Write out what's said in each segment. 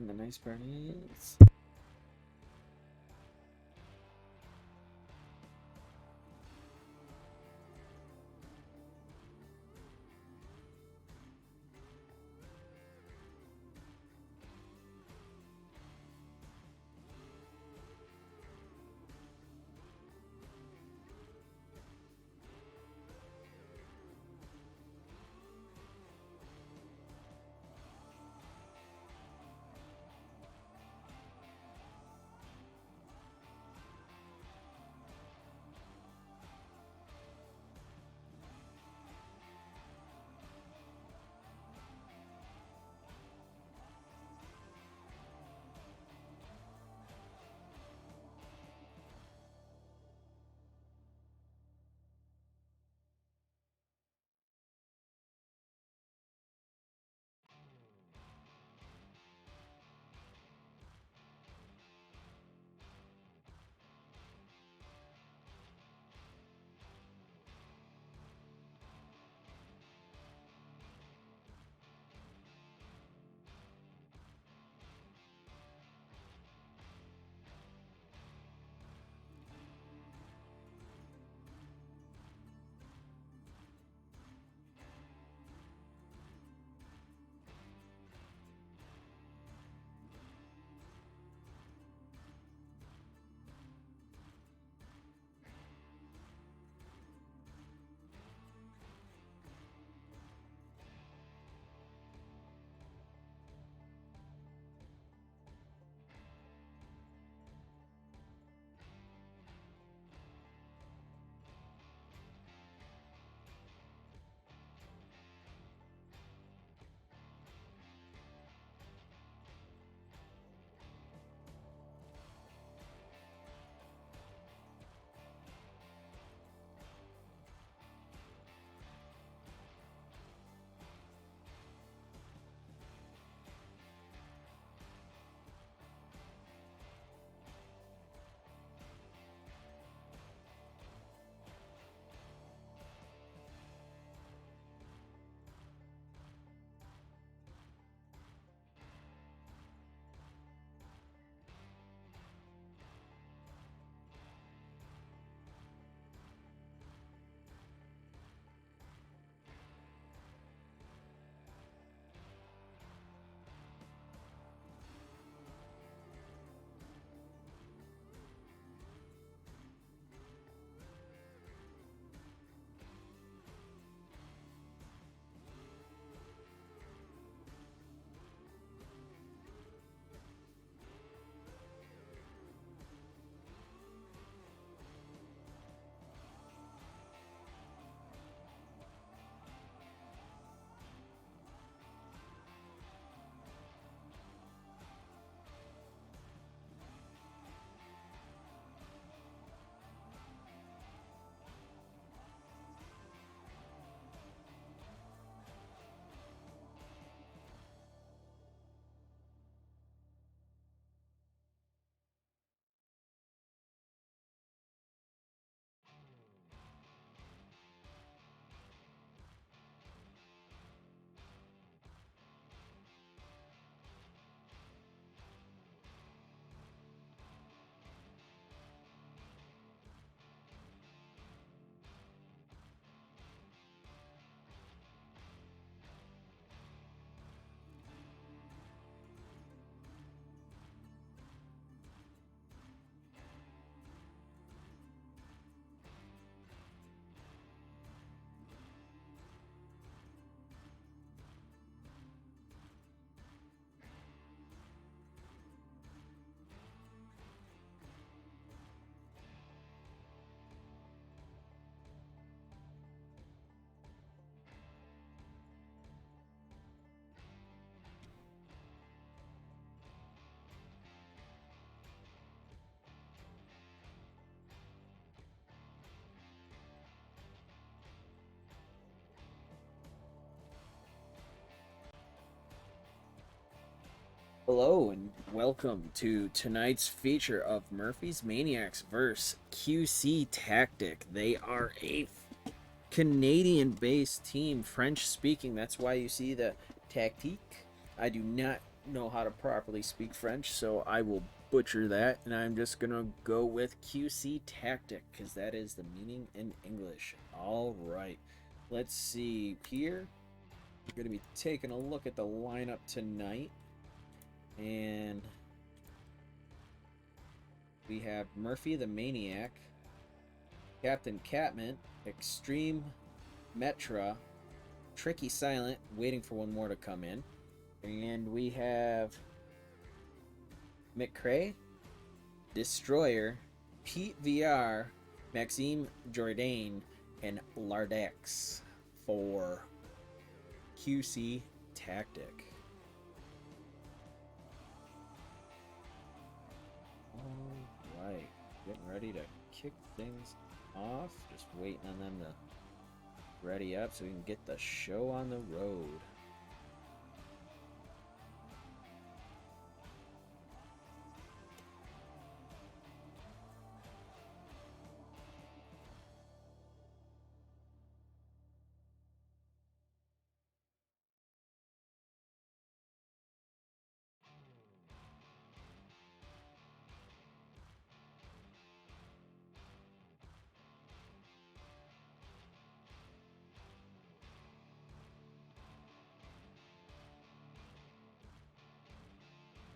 And the nice part is... Hello and welcome to tonight's feature of Murphy's Maniacs vs. QC Tactic. They are a Canadian-based team, French-speaking. That's why you see the Tactique. I do not know how to properly speak French, so I will butcher that, and I'm just gonna go with QC Tactic because that is the meaning in English. All right, let's see here. We're gonna be taking a look at the lineup tonight, and we have Murphy the Maniac, Captain Catmint, Extreme Metra, Tricky Silent, waiting for one more to come in. And we have McCrae, Destroyer, Pete VR, Maxime Jourdain, and Lardex for QC Tactic. Alright, getting ready to kick things off. Just waiting on them to ready up so we can get the show on the road.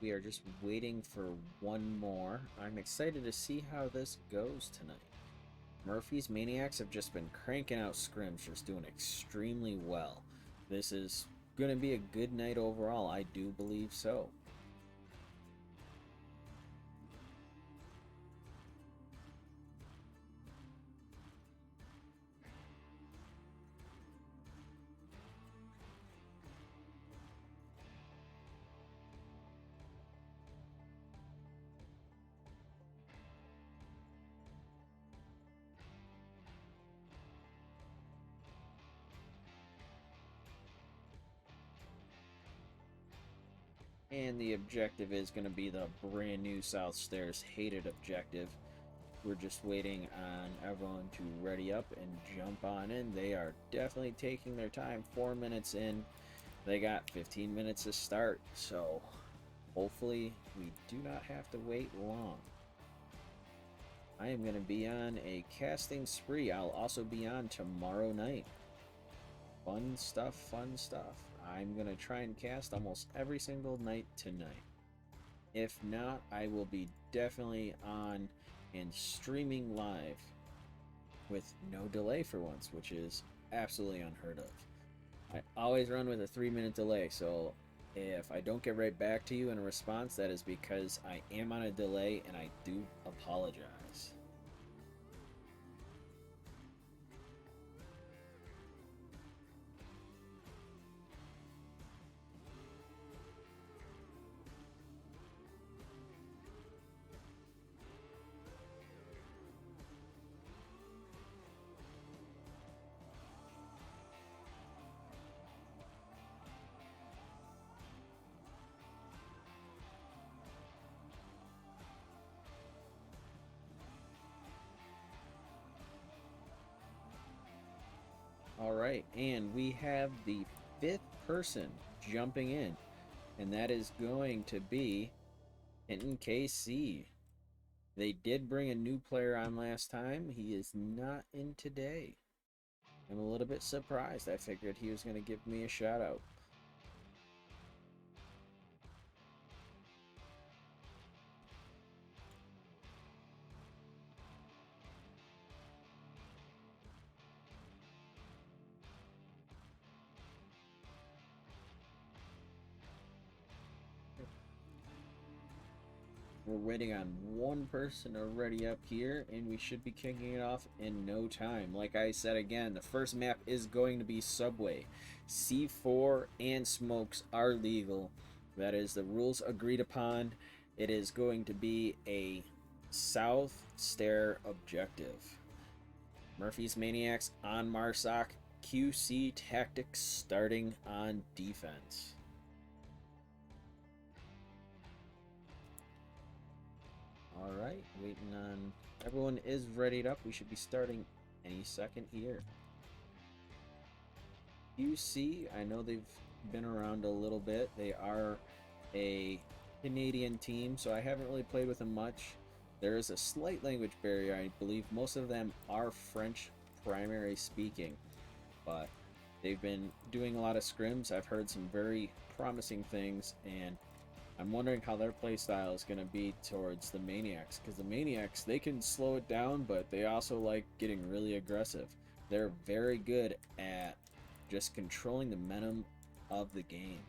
We are just waiting for one more. I'm excited to see how this goes tonight. Murphy's Maniacs have just been cranking out scrims, just doing extremely well. This is going to be a good night overall. I do believe so. And the objective is going to be the brand new South Stairs hated objective. We're just waiting on everyone to ready up and jump on in. They are definitely taking their time. 4 minutes in. They got 15 minutes to start. So hopefully we do not have to wait long. I am going to be on a casting spree. I'll also be on tomorrow night. Fun stuff, fun stuff. I'm going to try and cast almost every single night tonight. If not, I will be definitely on and streaming live with no delay for once, which is absolutely unheard of. I always run with a 3-minute delay, so if I don't get right back to you in a response, that is because I am on a delay and I do apologize. Alright, and we have the 5th person jumping in, and that is going to be NKC. They did bring a new player on last time. He is not in today. I'm a little bit surprised. I figured he was going to give me a shout out. We're waiting on one person to ready up here, and we should be kicking it off in no time. Like I said again, the first map is going to be Subway. C4 and smokes are legal. That is the rules agreed upon. It is going to be a South Stair objective. Murphy's Maniacs on Marsoc. QC Tactics starting on defense. Alright, waiting on... Everyone is readied up. We should be starting any second here. QC, I know they've been around a little bit. They are a Canadian team, so I haven't really played with them much. There is a slight language barrier. I believe most of them are French primary speaking, but they've been doing a lot of scrims. I've heard some very promising things, and I'm wondering how their play style is going to be towards the Maniacs, because the Maniacs, they can slow it down, but they also like getting really aggressive. They're very good at just controlling the momentum of the game.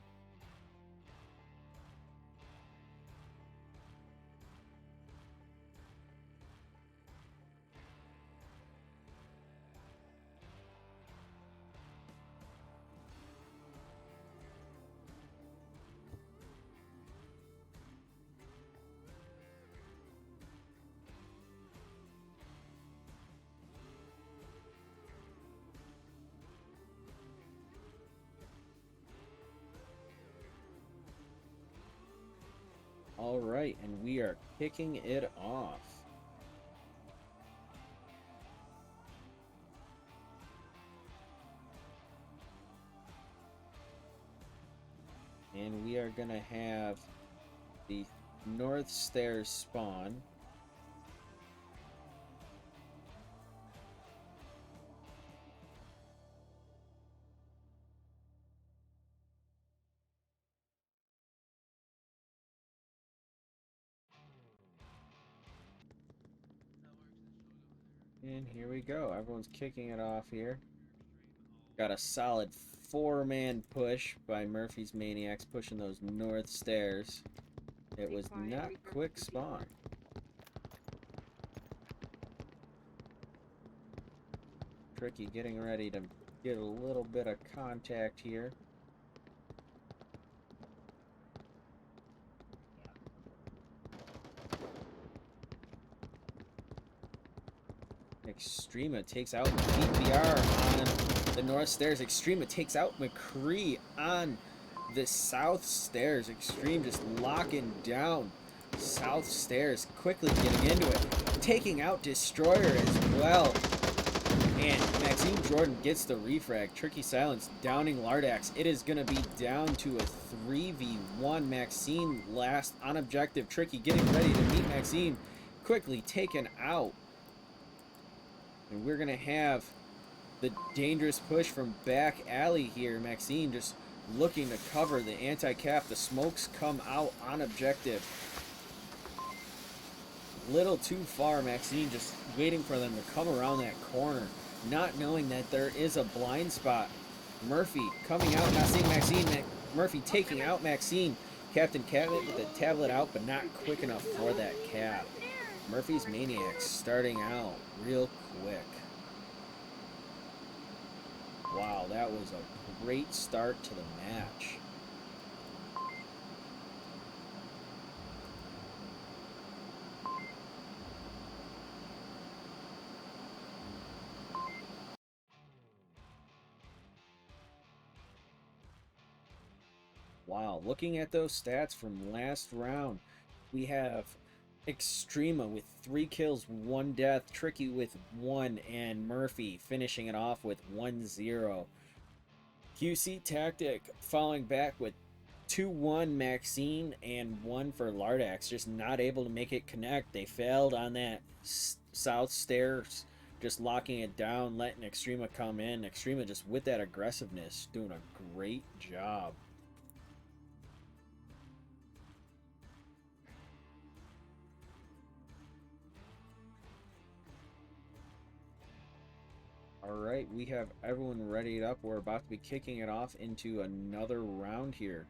All right, and we are kicking it off. And we are going to have the North Stairs spawn. And here we go. Everyone's kicking it off here. Got a solid 4-man push by Murphy's Maniacs, pushing those north stairs. It was not quick spawn. Tricky getting ready to get a little bit of contact here. Extrema takes out PPR on the north stairs. Extrema takes out McCree on the south stairs. Extreme just locking down south stairs, quickly getting into it, taking out Destroyer as well. And Maxime Jordan gets the refrag. Tricky Silence downing Lardax. It is going to be down to a 3v1. Maxime last on objective. Tricky getting ready to meet Maxime. Quickly taken out. And we're going to have the dangerous push from back alley here. Maxime just looking to cover the anti-cap. The smokes come out on objective. Little too far. Maxime just waiting for them to come around that corner, not knowing that there is a blind spot. Murphy coming out, not seeing Maxime. Murphy taking out Maxime. Captain Cabinet with the tablet out, but not quick enough for that cap. Murphy's Maniacs starting out real quick. Wow, that was a great start to the match. Wow, looking at those stats from last round, we have Extrema with 3 kills, 1 death, Tricky with 1, and Murphy finishing it off with 1-0. QC Tactic following back with 2-1 Maxine and 1 for Lardax, just not able to make it connect. They failed on that south stairs, just locking it down, letting Extrema come in. Extrema just with that aggressiveness, doing a great job. Alright, we have everyone readied up. We're about to be kicking it off into another round here.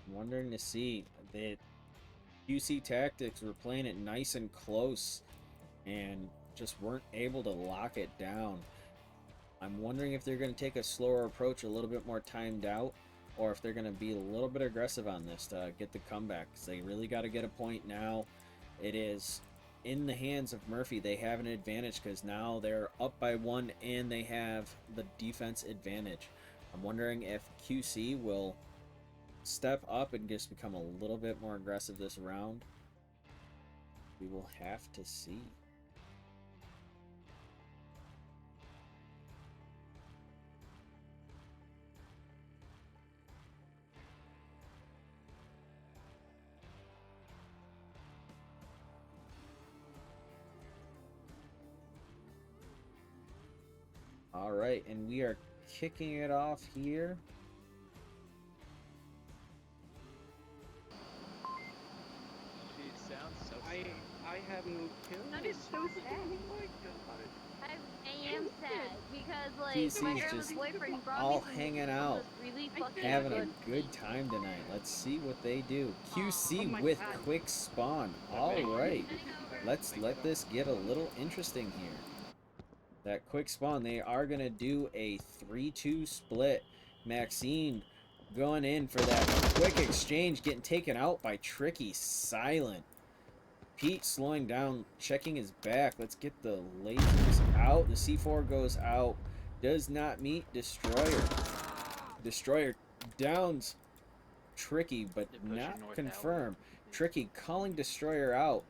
I'm wondering to see that QC Tactics were playing it nice and close and just weren't able to lock it down. I'm wondering if they're going to take a slower approach, a little bit more timed out, or if they're going to be a little bit aggressive on this to get the comeback. Because they really got to get a point now. It is in the hands of Murphy. They have an advantage because now they're up by 1 and they have the defense advantage. I'm wondering if QC will step up and just become a little bit more aggressive this round. We will have to see. All right, and we are kicking it off here. It sounds so I have no kills. That is so sad. Oh my god. I am sad because like TC's my grandma's just boyfriend brought all me hanging some out, of this really fucking having good a good time tonight. Let's see what they do. QC Oh my with God. quick spawn. All right, let's let this get a little interesting here. That quick spawn, they are gonna do a 3-2 split. Maxine going in for that quick exchange, getting taken out by Tricky Silent. Pete slowing down, checking his back. Let's get the lasers out. The C4 goes out. Does not meet Destroyer. Destroyer downs Tricky, but not confirmed. Tricky calling Destroyer out.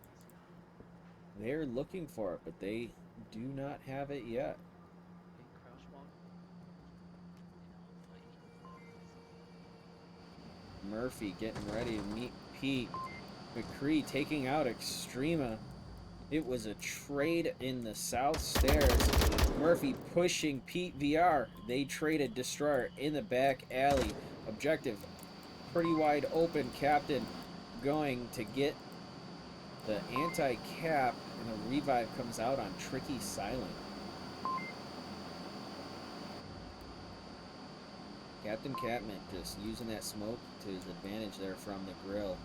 They're looking for it, but they do not have it yet. Murphy getting ready to meet Pete. McCree taking out Extrema. It was a trade in the south stairs. Murphy pushing Pete VR. They traded Destroyer in the back alley. Objective pretty wide open. Captain going to get the anti-cap, and a revive comes out on Tricky Silent. Captain Catman just using that smoke to his advantage there from the grill,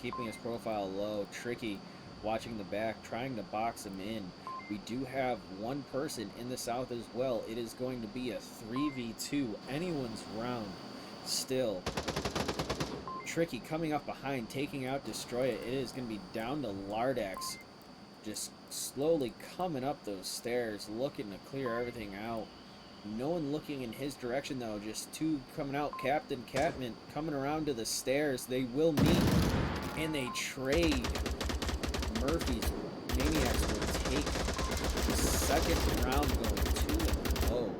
keeping his profile low. Tricky watching the back, trying to box him in. We do have one person in the south as well. It is going to be a 3v2, anyone's round still. Tricky coming up behind, taking out Destroyer. It is going to be down to Lardax, just slowly coming up those stairs, looking to clear everything out. No one looking in his direction, though. Just two coming out. Captain Catman coming around to the stairs. They will meet, and they trade. Murphy's Maniacs will take the second round, going 2-0.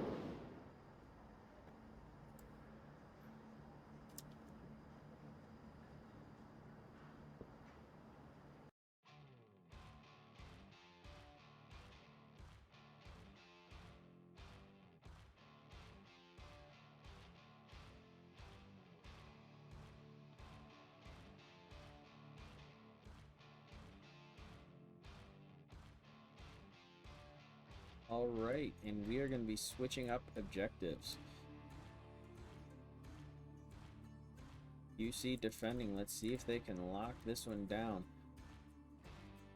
Alright, and we are going to be switching up objectives. UC defending. Let's see if they can lock this one down.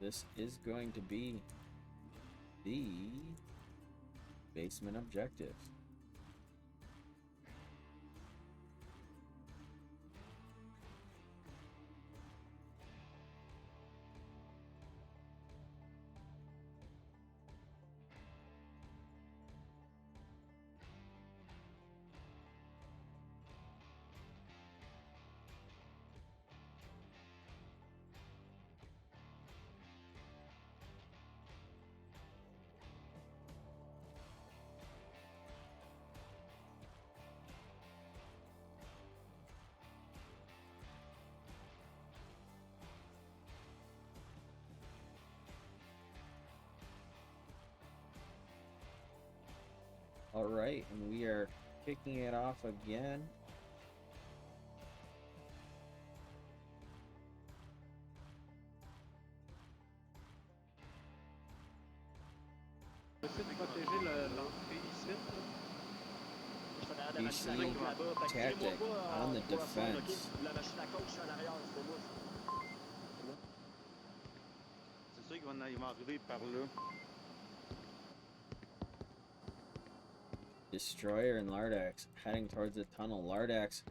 This is going to be the basement objective. Alright, and we are kicking it off again. DC Tactic on the defense. C'est sûr qu'ils vont arriver par là. Destroyer and Lardax heading towards the tunnel. Lardax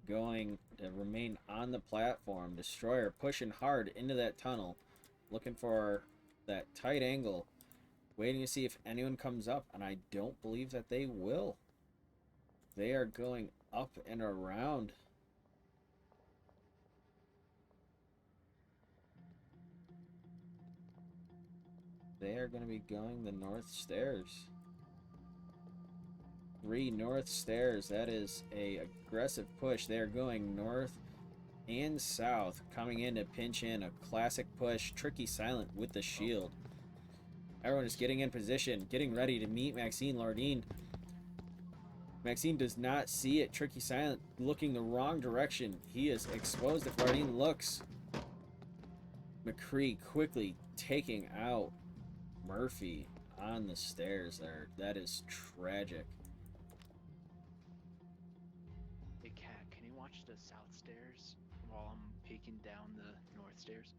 going to remain on the platform. Destroyer pushing hard into that tunnel, looking for that tight angle, waiting to see if anyone comes up, and I don't believe that they will. They are going up and around. They are going to be going the north stairs. 3 north stairs. That is a aggressive push. They are going north and south, coming in to pinch in a classic push. Tricky Silent with the shield. Everyone is getting in position, getting ready to meet Maxine. Lardine Maxine does not see it. Tricky Silent looking the wrong direction. He is exposed if Lardine looks. McCree quickly taking out Murphy on the stairs there. That is tragic. Hey, Cat, can you watch the south stairs while I'm peeking down the north stairs?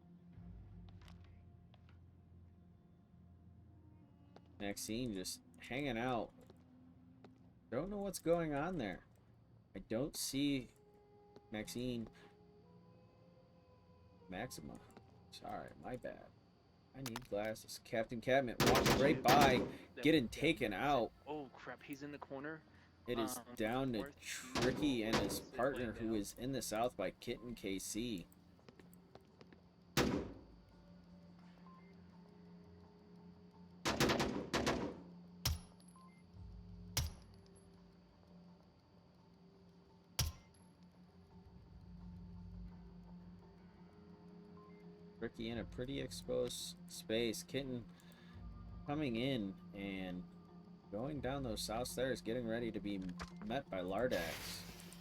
Maxine just hanging out. Don't know what's going on there. I don't see Maxine. Maxima. Sorry, my bad. I need glasses. Captain Catman walking right by, getting taken out. Oh crap, he's in the corner. It is down to Tricky and his partner, who is in the south by Kitten KC. Ricky in a pretty exposed space. Kitten coming in and going down those south stairs, getting ready to be met by Lardax.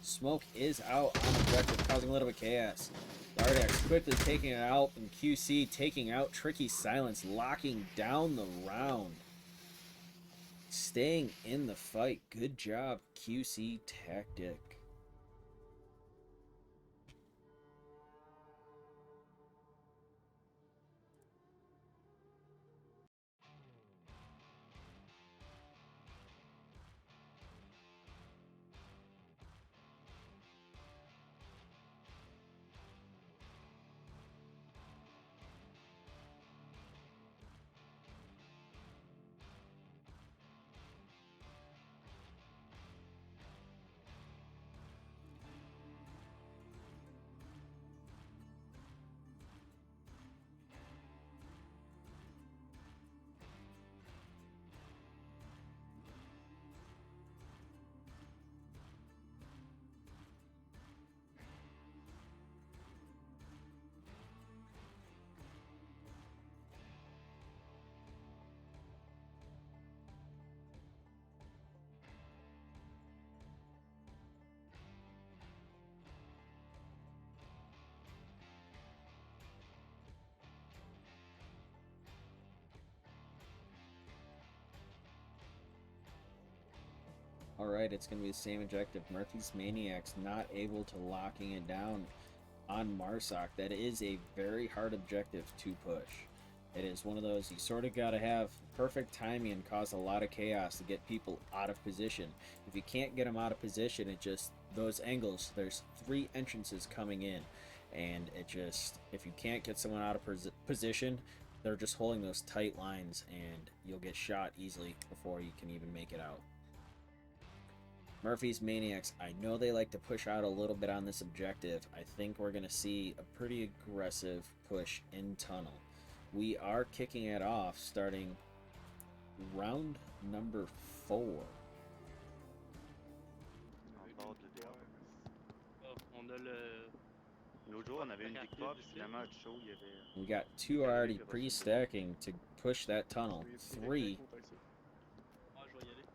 Smoke is out on objective, causing a little bit of chaos. Lardax quickly taking it out, and QC taking out Tricky Silence, locking down the round. Staying in the fight. Good job, QC Tactic. Alright, it's going to be the same objective. Murphy's Maniacs not able to locking it down on Marsoc. That is a very hard objective to push. It is one of those you sort of got to have perfect timing and cause a lot of chaos to get people out of position. If you can't get them out of position, it just, those angles, there's 3 entrances coming in. And it just, if you can't get someone out of position, they're just holding those tight lines and you'll get shot easily before you can even make it out. Murphy's Maniacs, I know they like to push out a little bit on this objective. I think we're going to see a pretty aggressive push in tunnel. We are kicking it off starting round number 4. En bord de dehors. On a le. L'autre jour, on avait une victoire, puis finalement, à chaud, il y avait. We got 2 already pre-stacking to push that tunnel. 3. Ah, je vais y aller.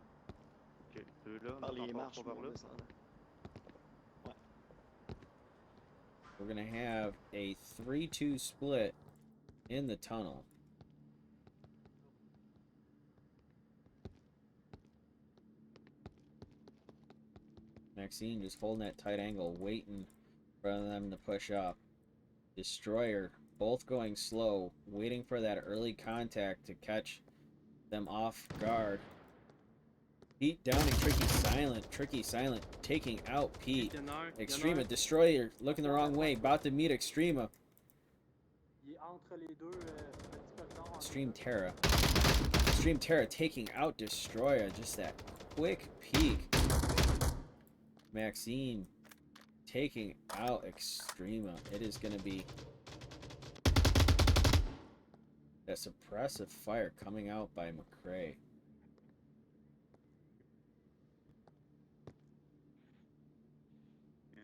Ok, 2 là, Par on les part marches, pas par moi, là. en descendant. Ouais. We're going to have a 3-2 split in the tunnel. Maxine just holding that tight angle, waiting for them to push up. Destroyer, both going slow, waiting for that early contact to catch them off guard. Pete down and Tricky Silent taking out Pete. Extrema, Destroyer looking the wrong way, about to meet Extrema. Extreme Terra taking out Destroyer, just that quick peek. Maxine taking out Extrema. It is going to be a suppressive fire coming out by McCrae.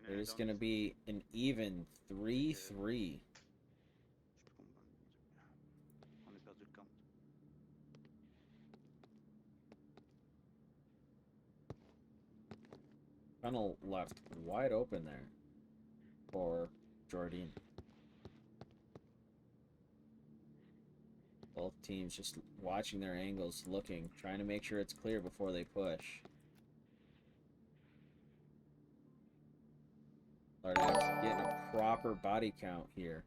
It is going to be an even 3-3. On a perdu le compte. Tunnel left wide open there for Jordan. Both teams just watching their angles, looking, trying to make sure it's clear before they push. Lardax getting a proper body count here.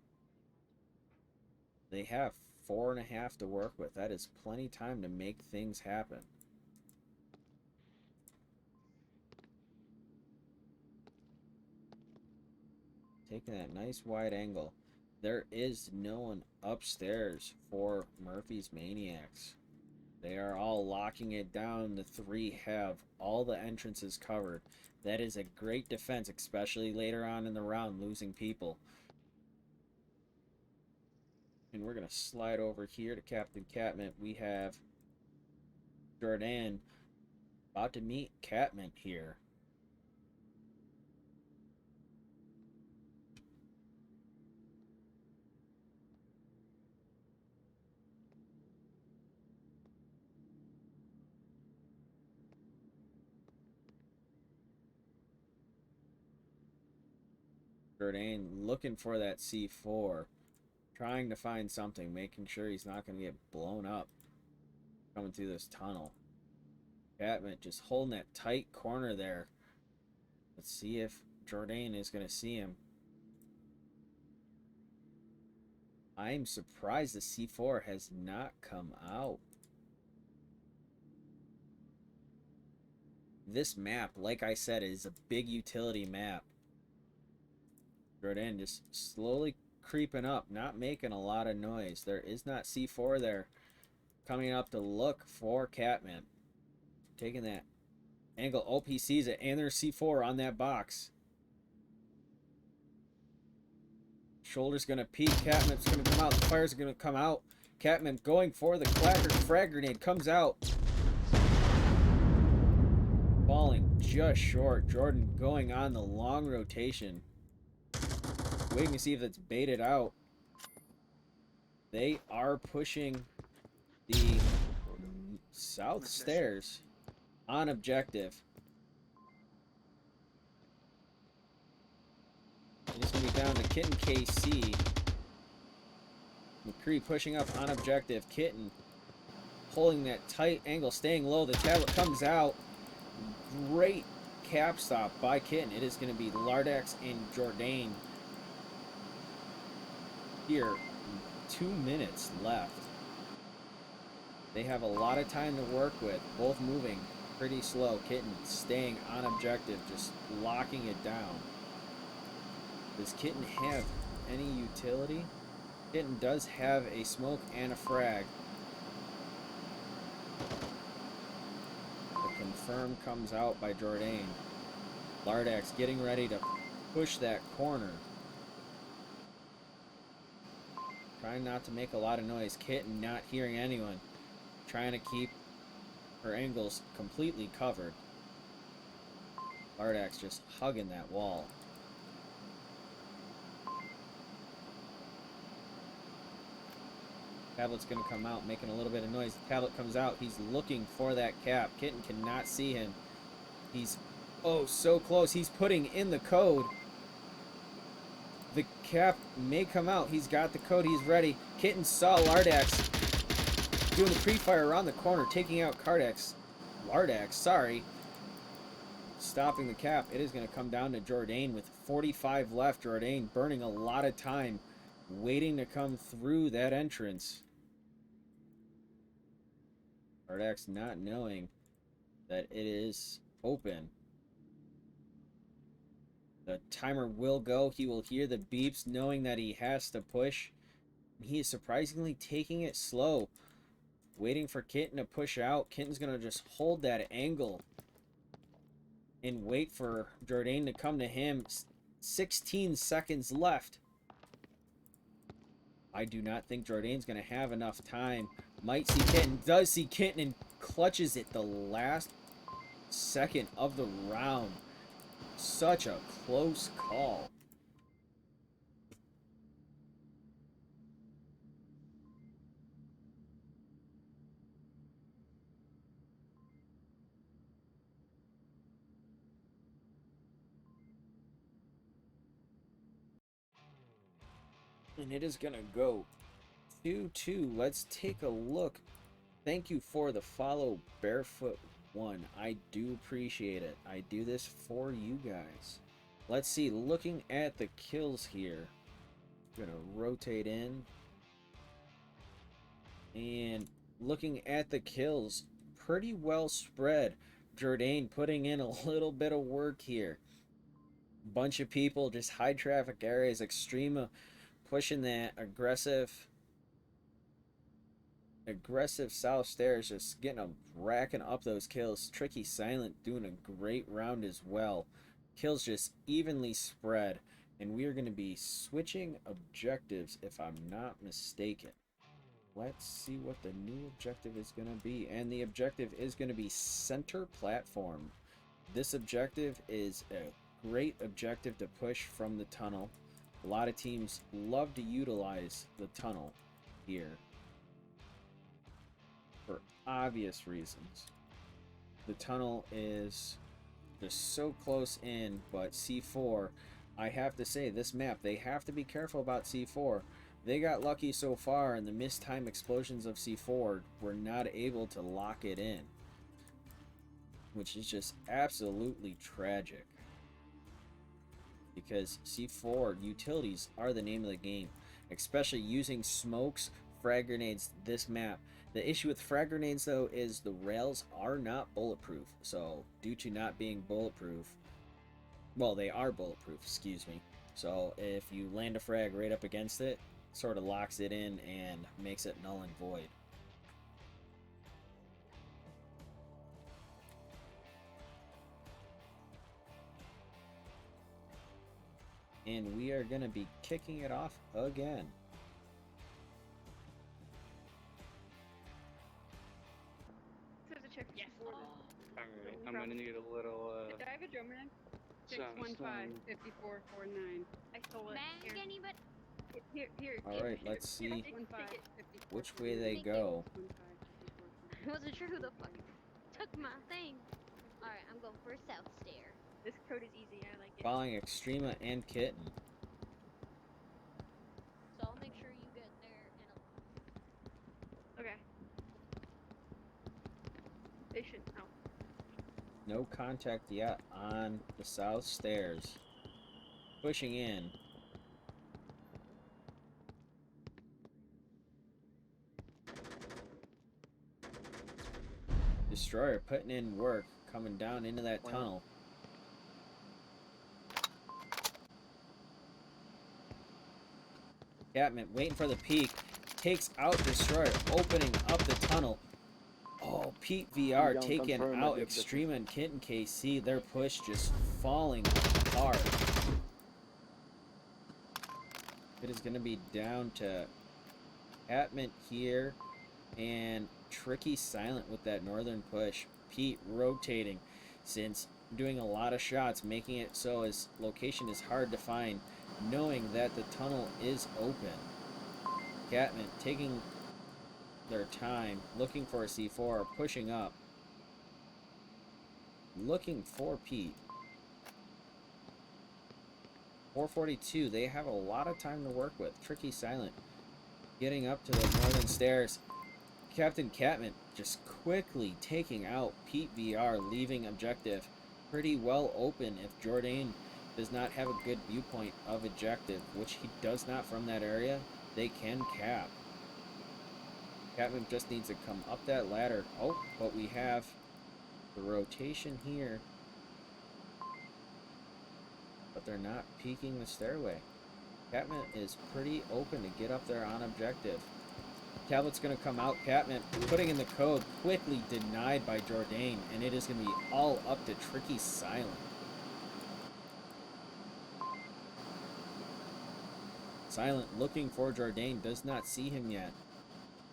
They have 4.5 to work with. That is plenty time to make things happen. Taking that nice wide angle. There is no one upstairs for Murphy's Maniacs. They are all locking it down. The three have all the entrances covered. That is a great defense, especially later on in the round, losing people. And we're going to slide over here to Captain Catmint. We have Jordan about to meet Catmint here. Jordan looking for that C4. Trying to find something, making sure he's not going to get blown up coming through this tunnel. Catmint just holding that tight corner there. Let's see if Jordan is going to see him. I'm surprised the C4 has not come out. This map, like I said, is a big utility map. Jordan just slowly creeping up, not making a lot of noise. There is not C4 there. Coming up to look for Catmint. Taking that angle. Oh, he sees it, and there's C4 on that box. Shoulder's going to peek. Catmint's going to come out. The fire's going to come out. Catmint going for the clacker. Frag grenade comes out. Falling just short. Jordan going on the long rotation. Waiting to see if it's baited out. They are pushing the south stairs on objective. And it's going to be down to Kitten KC. McCree pushing up on objective. Kitten holding that tight angle, staying low. The tablet comes out. Great cap stop by Kitten. It is going to be Lardax and Jordan. Here, 2 minutes left. They have a lot of time to work with, both moving pretty slow. Kitten staying on objective, just locking it down. Does Kitten have any utility? Kitten does have a smoke and a frag. The confirm comes out by Jordan. Lardax getting ready to push that corner. Trying not to make a lot of noise. Kitten not hearing anyone. Trying to keep her angles completely covered. Lardax just hugging that wall. Tablet's going to come out, making a little bit of noise. The tablet comes out. He's looking for that cap. Kitten cannot see him. He's, oh, so close. He's putting in the code. The cap may come out. He's got the code. He's ready. Kitten saw Lardax doing the pre-fire around the corner, taking out Lardax, sorry. Stopping the cap. It is going to come down to Jordan with 45 left. Jordan burning a lot of time, waiting to come through that entrance. Lardax not knowing that it is open. The timer will go. He will hear the beeps, knowing that he has to push. He is surprisingly taking it slow. Waiting for Kitten to push out. Kitten's going to just hold that angle and wait for Jordan to come to him. 16 seconds left. I do not think Jordan's going to have enough time. Might see Kitten. Does see Kitten and clutches it the last second of the round. Such a close call. And it is gonna go 2-2. Let's take a look. Thank you for the follow, Barefoot One. I do appreciate it. I do this for you guys. Let's see. Looking at the kills here, gonna rotate in, and looking at the kills, pretty well spread. Jourdain putting in a little bit of work here. Bunch of people, just high traffic areas. Extrema pushing that aggressive south stairs, just getting them, racking up those kills. Tricky Silent doing a great round as well. Kills just evenly spread, and we are going to be switching objectives if I'm not mistaken. Let's see what the new objective is going to be, and the objective is going to be center platform. This objective is a great objective to push from the tunnel. A lot of teams love to utilize the tunnel here for obvious reasons. The tunnel is just so close in, but C4, I have to say, this map, they have to be careful about C4. They got lucky so far, and the missed time explosions of C4 were not able to lock it in, which is just absolutely tragic. Because C4 utilities are the name of the game, especially using smokes, frag grenades, this map. The issue with frag grenades, though, is the rails are not bulletproof. So, due to not being bulletproof, well, they are bulletproof, excuse me. So, if you land a frag right up against it, sort of locks it in and makes it null and void. And we are going to be kicking it off again. There's a check Yes. before this. Alright, I'm gonna need a little, Did I have a drum man? some- 615-5449. I stole it. Man, Here. anybody? Here. Alright, let's see 615-5449. which way they go. I wasn't sure who the fuck took my thing. Alright, I'm going for a south stair. This code is easy. I like it. Following Extrema and Kitten. So I'll make sure you get there in a... Okay. They should. Oh. No contact yet on the south stairs. Pushing in. Destroyer putting in work, coming down into that tunnel. Catman waiting for the peak. Takes out Destroyer, opening up the tunnel. Oh, Pete VR Don't taking confirm out it, Extreme and Kitten KC. Their push just falling apart. It is going to be down to Catman here and Tricky Silent with that northern push. Pete rotating since doing a lot of shots, making it so his location is hard to find, knowing that the tunnel is open. Catman taking their time, looking for a C4, pushing up, looking for Pete. 442, they have a lot of time to work with. Tricky Silent getting up to the northern stairs. Captain Catman just quickly taking out Pete VR, leaving objective pretty well open if Jourdain does not have a good viewpoint of objective, which he does not from that area. They can cap. Catman just needs to come up that ladder. Oh, but we have the rotation here. But they're not peeking the stairway. Catman is pretty open to get up there on objective. Tablet's going to come out. Catman putting in the code, quickly denied by Jourdain, and it is going to be all up to Tricky Silent. Silent looking for Jourdain, does not see him yet.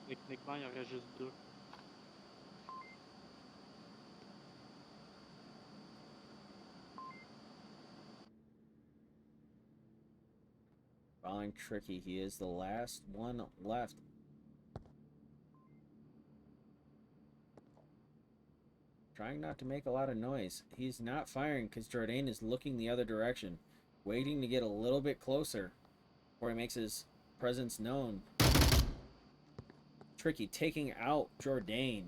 Techniquement, il y aurait juste deux. Following Tricky, he is the last one left. Trying not to make a lot of noise. He's not firing because Jourdain is looking the other direction, waiting to get a little bit closer before he makes his presence known. Tricky taking out Jourdain.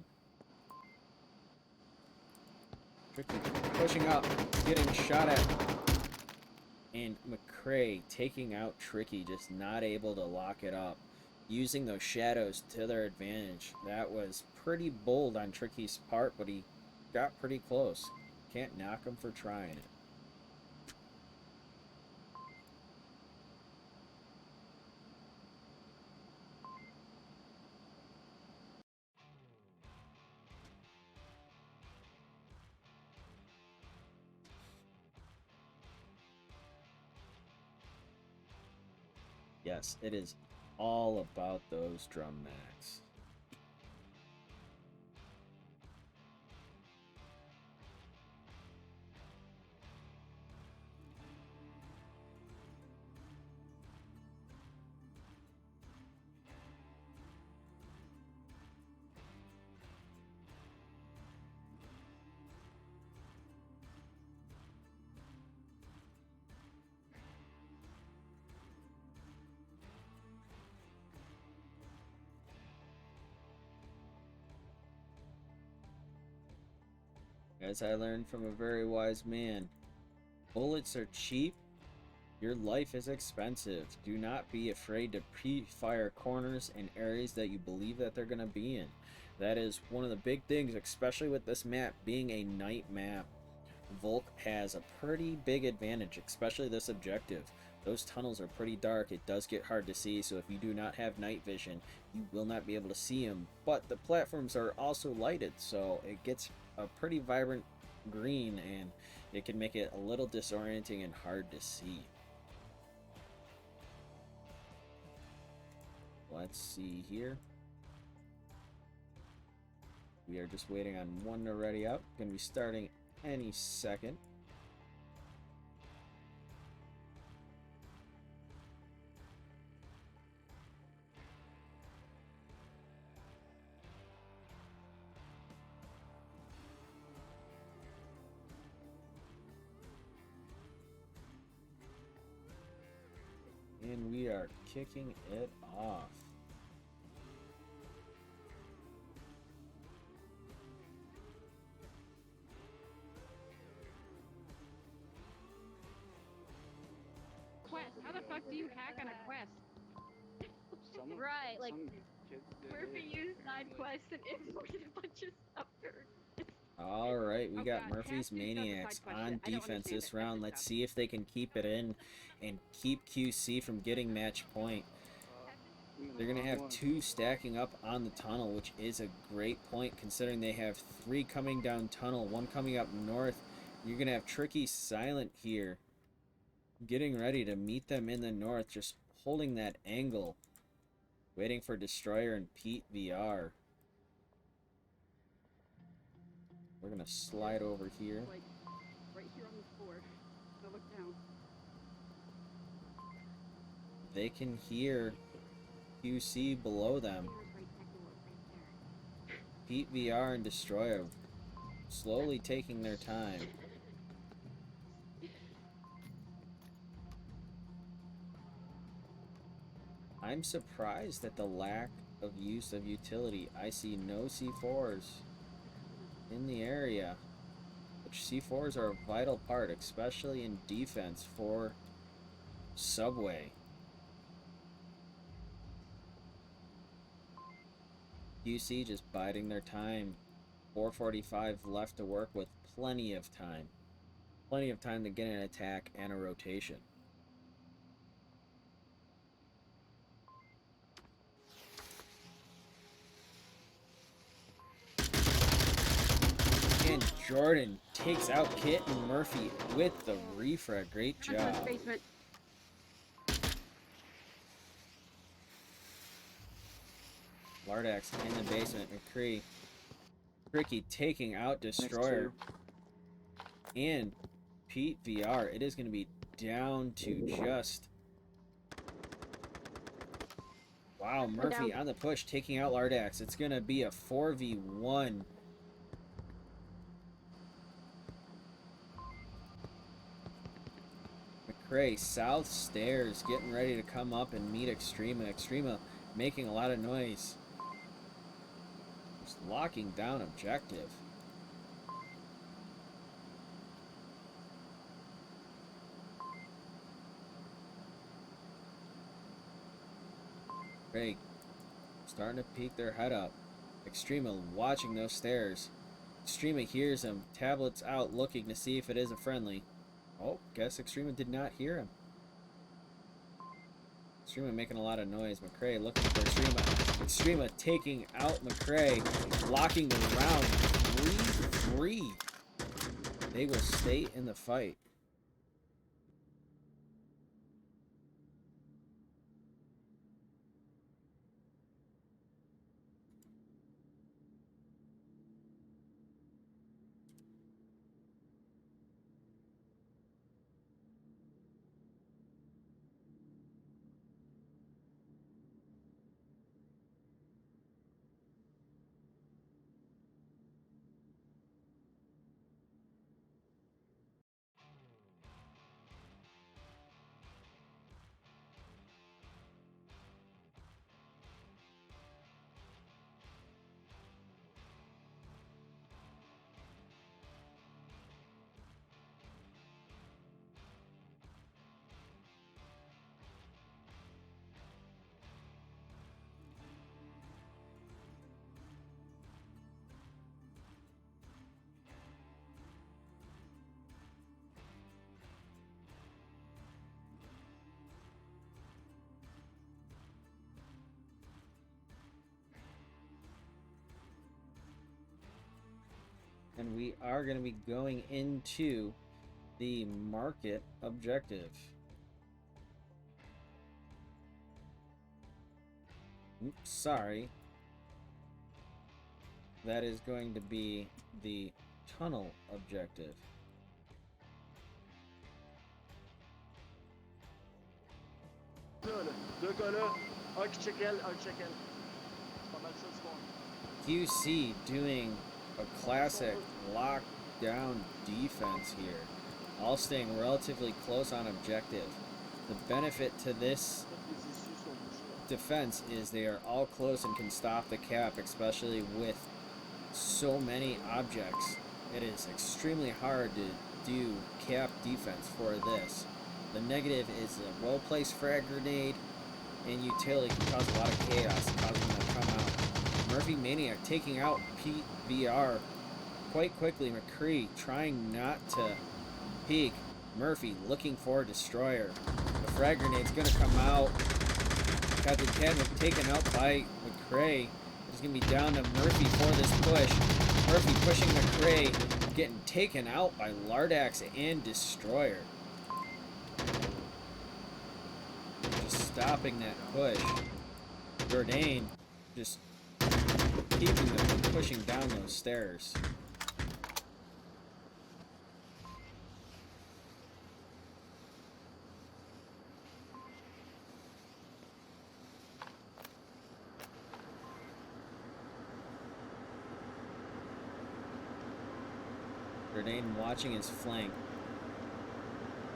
Tricky pushing up, getting shot at. And McCrae taking out Tricky, just not able to lock it up. Using those shadows to their advantage. That was pretty bold on Tricky's part, but he got pretty close. Can't knock him for trying it. Yes, it is all about those drum max. As I learned from a very wise man, bullets are cheap, your life is expensive. Do not be afraid to pre-fire corners and areas that you believe that they're going to be in. That is one of the big things, especially with this map being a night map. Volk has a pretty big advantage, especially this objective. Those tunnels are pretty dark. It does get hard to see, so if you do not have night vision, you will not be able to see them. But the platforms are also lighted, so it gets a pretty vibrant green, and it can make it a little disorienting and hard to see. Let's see here. We are just waiting on one to ready up. Going to be starting any second. And we are kicking it off. Quest. How the fuck do you hack on a quest? Some, Right, like, some kids did Murphy it. used side quests and imported a bunch of stuff. All right, we Oh got God, Murphy's Cass, do stuff Maniacs besides on question. I don't defense understand this it. round. That's Let's tough. see if they can keep it in and keep QC from getting match point. They're going to have two stacking up on the tunnel, which is a great point considering they have three coming down tunnel, one coming up north. You're going to have Tricky silent here, getting ready to meet them in the north, just holding that angle, waiting for Destroyer and Pete VR. We're going to slide over here. Like, right here on the floor. So look down. They can hear QC below them. Right next door, right there. Pete VR and Destroyer slowly taking their time. I'm surprised at the lack of use of utility. I see no C4s in the area, which C4s are a vital part, especially in defense for Subway. QC just biding their time. 4:45 left to work with, plenty of time. Plenty of time to get an attack and a rotation. And Jordan takes out Kit and Murphy with the refrag. Great Come on, job. basement. Lardax in the basement. McCree. Tricky taking out Destroyer. And Pete VR. It is going to be down to just... Wow, Murphy on the push taking out Lardax. It's going to be a 4v1. McCrae, south stairs, getting ready to come up and meet Extrema. Extrema making a lot of noise. Just locking down objective. McCrae starting to peek their head up. Extrema watching those stairs. Extrema hears him. Tablets out looking to see if it is a friendly. Oh, guess Extrema did not hear him. Extrema making a lot of noise. McCrae looking for Extrema. Extrema taking out McCrae. Locking the round 3-3. They will stay in the fight. And we are going to be going into the market objective. Oops, sorry. That is going to be the tunnel objective. Deux gars là, un qui check elle, un qui check elle. C'est pas mal ça ce qu'on. QC doing a classic lockdown defense here, all staying relatively close on objective. The benefit to this Les issues sont bouchées. defense is they are all close and can stop the cap, especially with so many objects. It is extremely hard to do cap defense for this. The negative is a well-placed frag grenade and utility can cause a lot of chaos, causing them to come out. Murphy Maniac taking out PVR quite quickly. McCree trying not to peek. Murphy looking for a destroyer. The frag grenade's gonna come out. Captain Cadman taken out by McCrae. It's gonna be down to Murphy for this push. Murphy pushing McCrae, getting taken out by Lardax and Destroyer. Just stopping that push. Jourdain just keeping them from pushing down those stairs. Jourdain watching his flank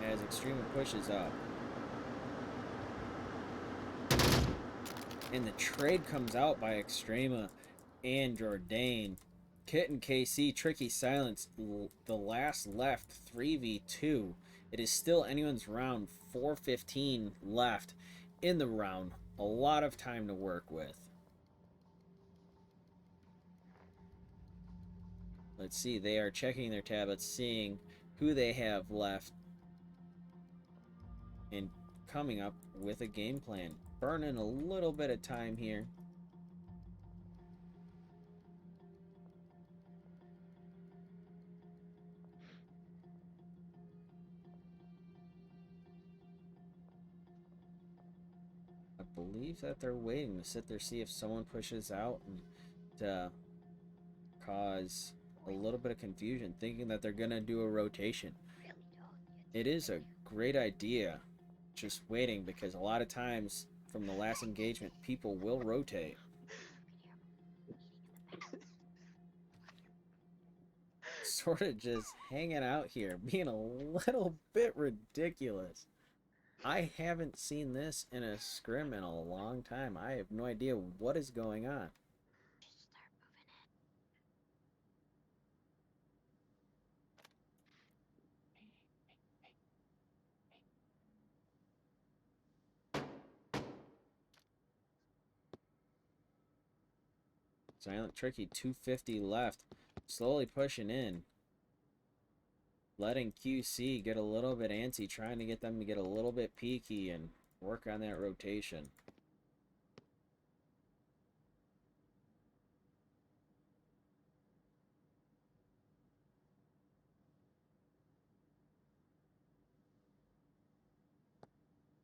as Extrema pushes up. And the trade comes out by Extrema and Jourdain. Kit and KC, Tricky Silence, the last left 3v2. It is still anyone's round, 4:15 left in the round. A lot of time to work with. Let's see, they are checking their tablets, seeing who they have left, and coming up with a game plan. Burning a little bit of time here. I believe that they're waiting to sit there, see if someone pushes out and to cause a little bit of confusion, thinking that they're gonna do a rotation. It is a great idea, just waiting, because a lot of times from the last engagement, people will rotate. Sort of just hanging out here, being a little bit ridiculous. I haven't seen this in a scrim in a long time. I have no idea what is going on. Just start moving in. Silent Tricky, 250 left. Slowly pushing in. Letting QC get a little bit antsy, trying to get them to get a little bit peaky and work on that rotation.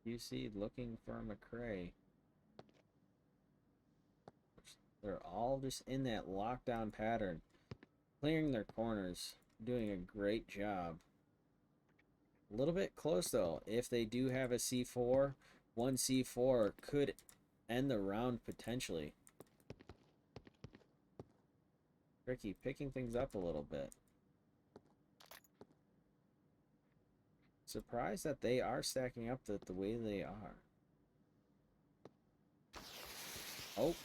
QC looking for McCray. They're all just in that lockdown pattern. Clearing their corners. Doing a great job. A little bit close though. If they do have a C4, one C4 could end the round potentially. Tricky picking things up a little bit. Surprised that they are stacking up the way they are. Oh.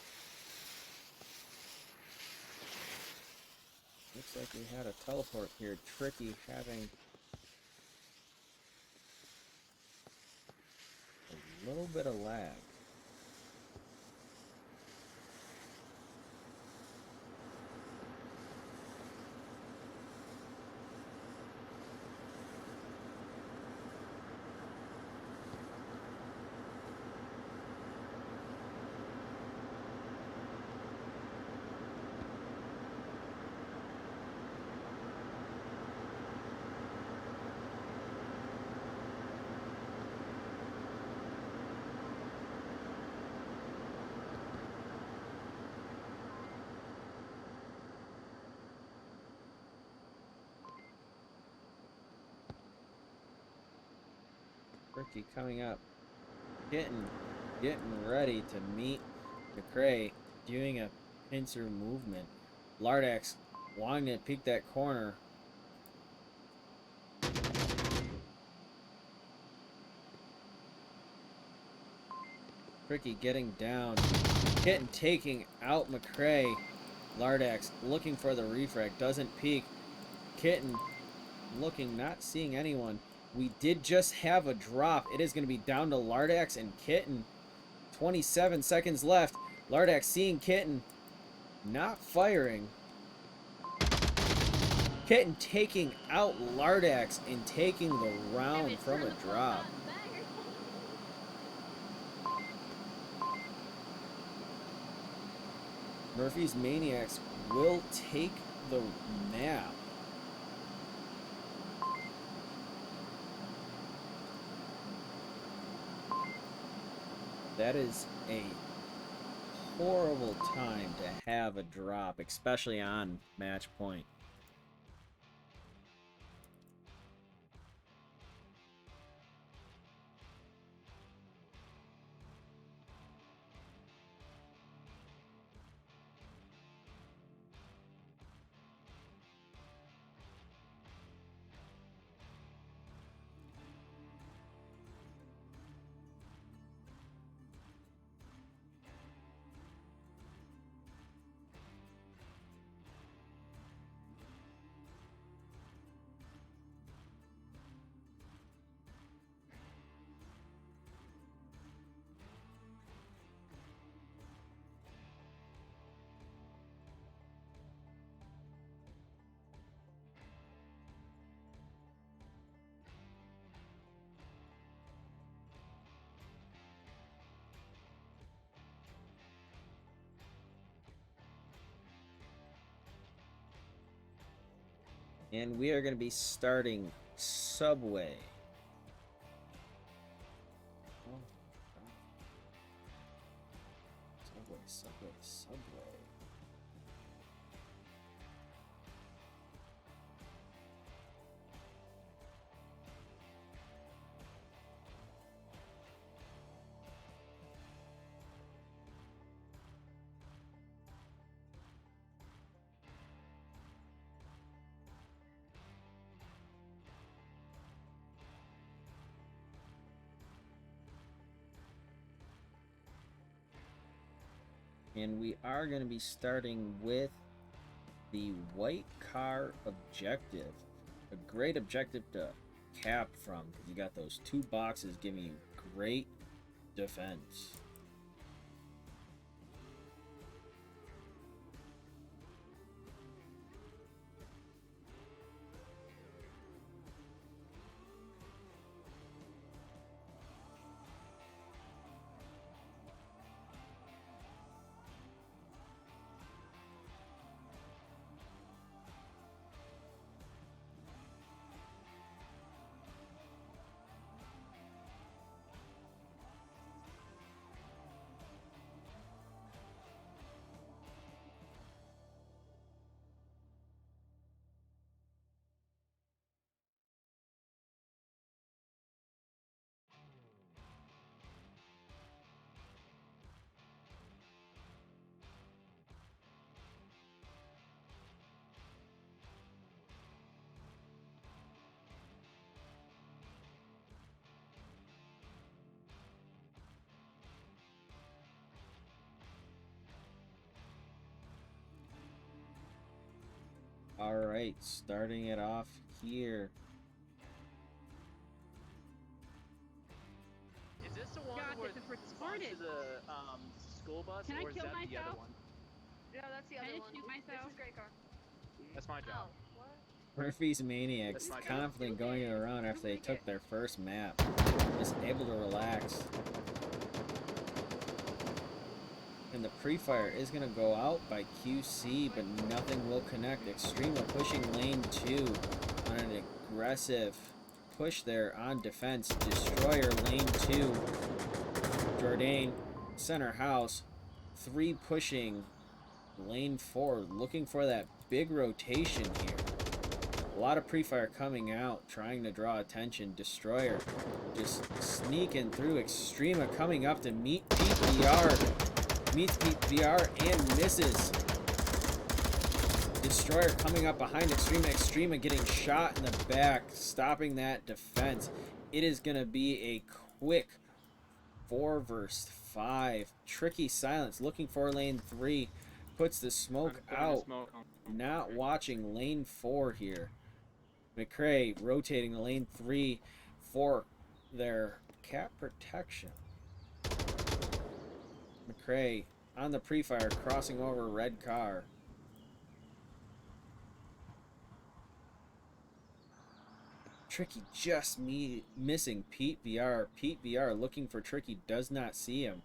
Looks like we had a teleport here. Tricky having a little bit of lag. Tricky coming up. Getting ready to meet McCray. Doing a pincer movement. Lardax wanting to peek that corner. Tricky getting down. Kitten taking out McCray. Lardax looking for the refrag. Doesn't peek. Kitten looking, not seeing anyone. We did just have a drop. It is going to be down to Lardax and Kitten. 27 seconds left. Lardax seeing Kitten. Not firing. Kitten taking out Lardax and taking the round from a drop. Murphy's Maniacs will take the map. That is a horrible time to have a drop, especially on match point. And we are going to be starting Subway. Oh, Subway. And we are going to be starting with the white car objective. A great objective to cap from, because you got those 2 boxes giving you great defense. Alright, starting it off here. Is this the one God, where this is it's spawned recorded. to the school bus, Can I or is kill that the other myself? one? No, that's the Can I other just one. shoot myself? This is Great Car. That's my job. Oh, what? Murphy's Maniacs That's my job. confident going around after they took their first map. Just able to relax. And the pre-fire is going to go out by QC, but nothing will connect. Extreme are pushing lane 2 on an aggressive push there on defense. Destroyer lane 2. Jourdain, center house. 3 pushing lane 4, looking for that big rotation here. A lot of pre-fire coming out, trying to draw attention. Destroyer just sneaking through. Extrema coming up to meet Pete VR. Meets Pete VR and misses. Destroyer coming up behind Extrema. Extrema getting shot in the back, stopping that defense. It is going to be a quick 4 versus 5. Tricky Silence looking for lane 3. Puts the smoke out. Not watching lane 4 here. McCrae rotating to lane 3 for their cap protection. McCrae on the pre-fire, crossing over red car. Tricky just missing Pete VR. Pete VR looking for Tricky, does not see him.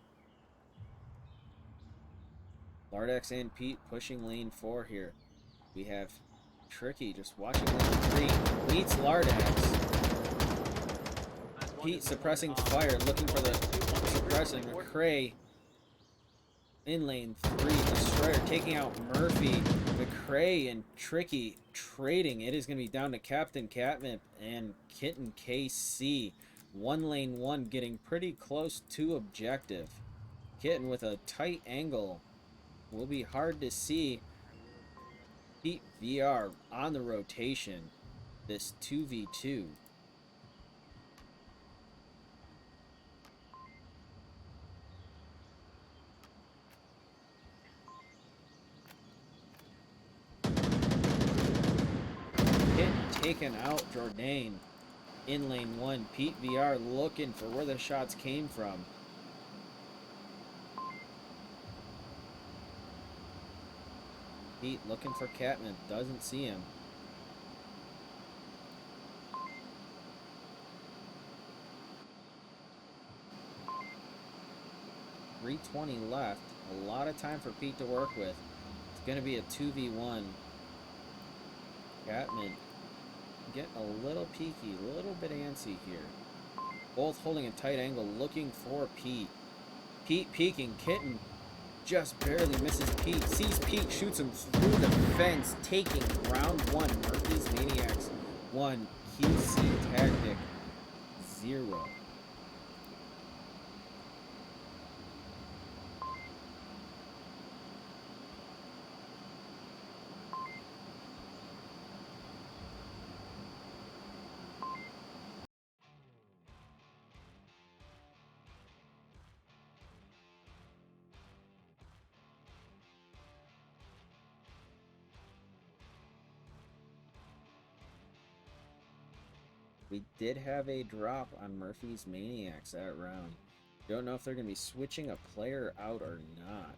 Lardax and Pete pushing lane 4 here. We have Tricky just watching lane 3. Meets Lardax. Pete suppressing fire, looking for the suppressing. McCrae in lane 3. Destroyer taking out Murphy. McCrae and Tricky trading. It is going to be down to Captain Catnip and Kitten KC. Lane 1 getting pretty close to objective. Kitten with a tight angle. Will be hard to see. Pete VR on the rotation. This 2v2. Hit taken out Jourdain in lane 1. Pete VR looking for where the shots came from. Pete looking for Catnip, doesn't see him. .320 left. A lot of time for Pete to work with. It's going to be a 2v1. Catnip getting a little peeky, a little bit antsy here. Both holding a tight angle, looking for Pete. Pete peeking, Kitten just barely misses Pete. Sees Pete, shoots him through the fence, taking round 1. Murphy's Maniacs 1, QC Tactic 0. We did have a drop on Murphy's Maniacs that round. Don't know if they're going to be switching a player out or not.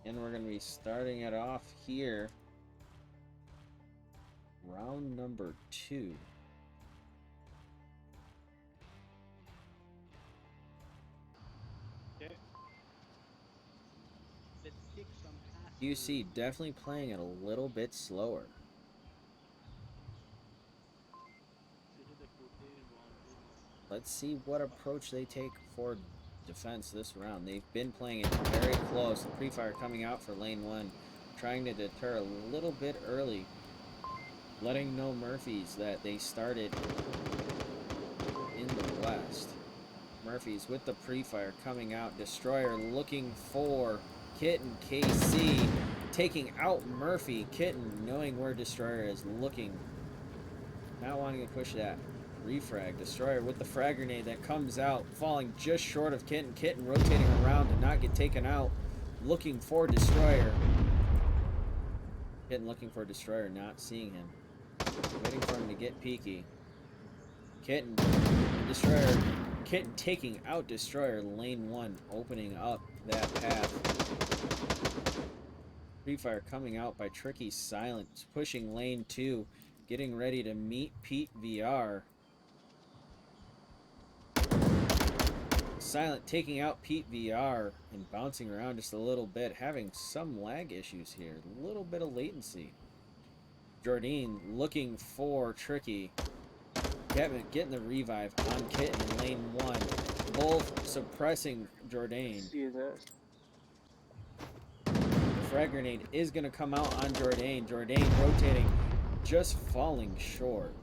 And we're going to be starting it off here. Round number 2. Okay. Let's kick some ass. UC definitely playing it a little bit slower. Let's see what approach they take for defense this round. They've been playing it very close. The pre-fire coming out for lane 1, trying to deter a little bit early, letting know Murphys that they started in the west. Murphys with the pre-fire coming out. Destroyer looking for Kitten. KC taking out Murphy. Kitten knowing where Destroyer is looking. Not wanting to push that. Refrag. Destroyer with the frag grenade that comes out, falling just short of Kitten. Kitten rotating around to not get taken out. Looking for Destroyer. Kitten looking for Destroyer, not seeing him. Waiting for him to get peaky. Kitten. Destroyer. Kitten taking out Destroyer. Lane 1 opening up that path. Free fire coming out by Tricky Silent. Pushing lane 2. Getting ready to meet Pete VR. Silent taking out Pete VR and bouncing around just a little bit, having some lag issues here. A little bit of latency. Jardine looking for Tricky. Getting the revive on Kitten in lane 1. Both suppressing Jardine. The frag grenade is going to come out on Jardine. Jardine rotating, just falling short.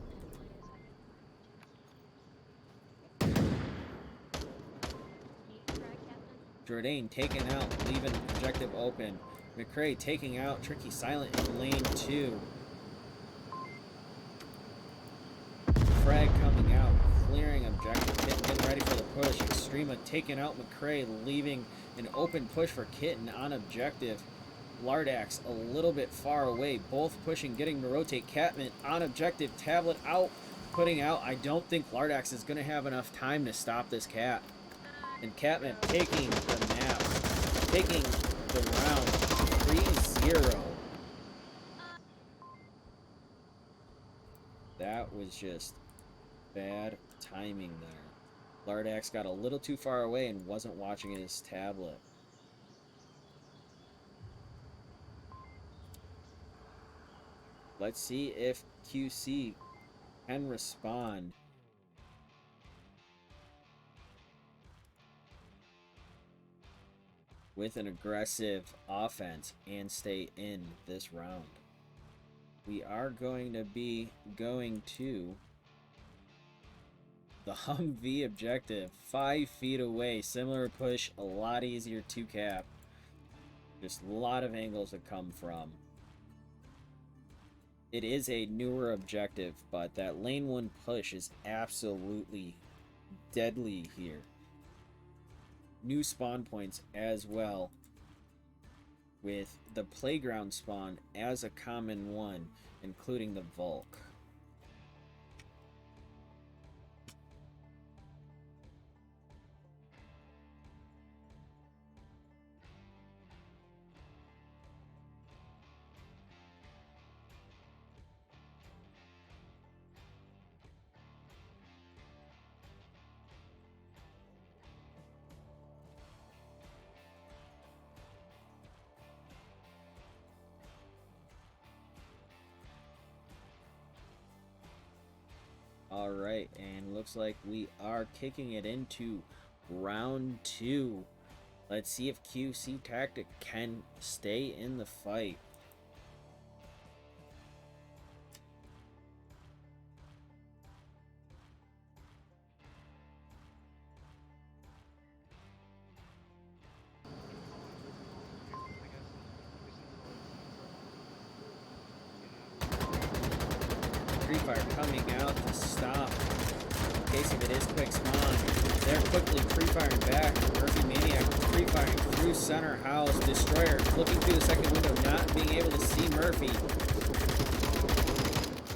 Jourdain taken out, leaving objective open. McCrae taking out Tricky Silent in lane 2. Frag coming out, clearing objective. Kitten getting ready for the push. Extrema taking out McCrae, leaving an open push for Kitten on objective. Lardax a little bit far away, both pushing, getting to rotate. Catman on objective, Tablet out, putting out. I don't think Lardax is going to have enough time to stop this cat. And Catman taking the map, taking the round 3-0. That was just bad timing there. Lardax got a little too far away and wasn't watching his tablet. Let's see if QC can respond. With an aggressive offense and stay in this round. We are going to be going to the Humvee objective. 5 feet away. Similar push. A lot easier to cap. Just a lot of angles to come from. It is a newer objective, but that lane 1 push is absolutely deadly here. New spawn points as well, with the playground spawn as a common one, including the Volk. Alright, and looks like we are kicking it into round 2. Let's see if QC Tactic can stay in the fight. Free Fire coming out to stop. In case if it is quick spawn. They're quickly free firing back. Murphy Maniac free firing through center house. Destroyer looking through the second window, not being able to see Murphy.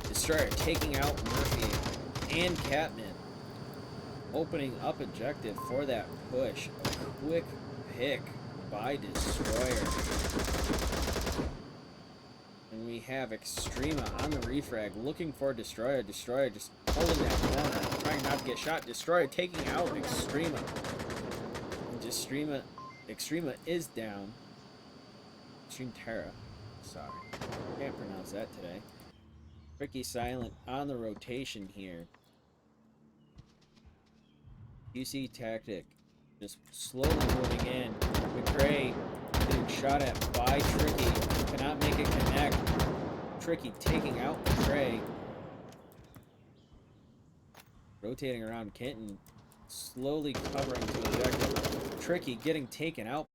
Destroyer taking out Murphy and Catman. Opening up objective for that push. A quick pick by Destroyer. And we have Extrema on the refrag looking for Destroyer. Destroyer just holding that corner, trying not to get shot. Destroyer taking out Extrema. And Extrema is down. Extreme Terra. Sorry. Can't pronounce that today. Ricky Silent on the rotation here. QC Tactic just slowly moving in. McRae getting shot at by Tricky. Cannot make it connect. Tricky taking out McRae. Rotating around Kenton. Slowly covering to objective. Tricky getting taken out